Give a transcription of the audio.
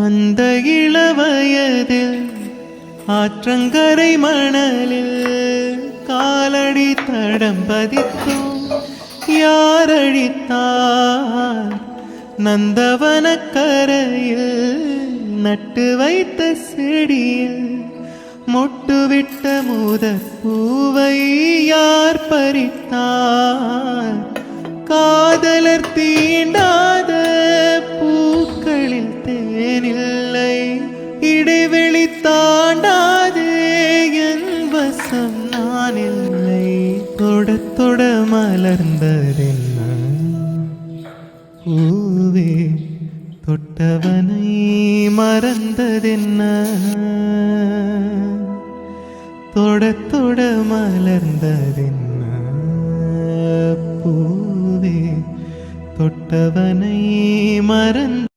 அந்த இளவயதில் ஆற்றங்கரை மணலில் காலடி தடம் பதித்தோம். யாரழித்தார்? நந்தவனக்கரையில் நட்டு வைத்த செடியில் மொட்டுவிட்ட முதற் பூவை யார் பறித்தார்? காதலர் தீண்டாத பூக்களில் தேனில்லை, இடைவெளி தாண்டாதே என் வசம் நான் இல்லை. தொட தொட மலர்ந்ததென்ன பூவே, தொட்டவனை மறந்ததென்ன? தொட தொட மலர்ந்ததென்ன பூவே, தொட்டவனை மறந்த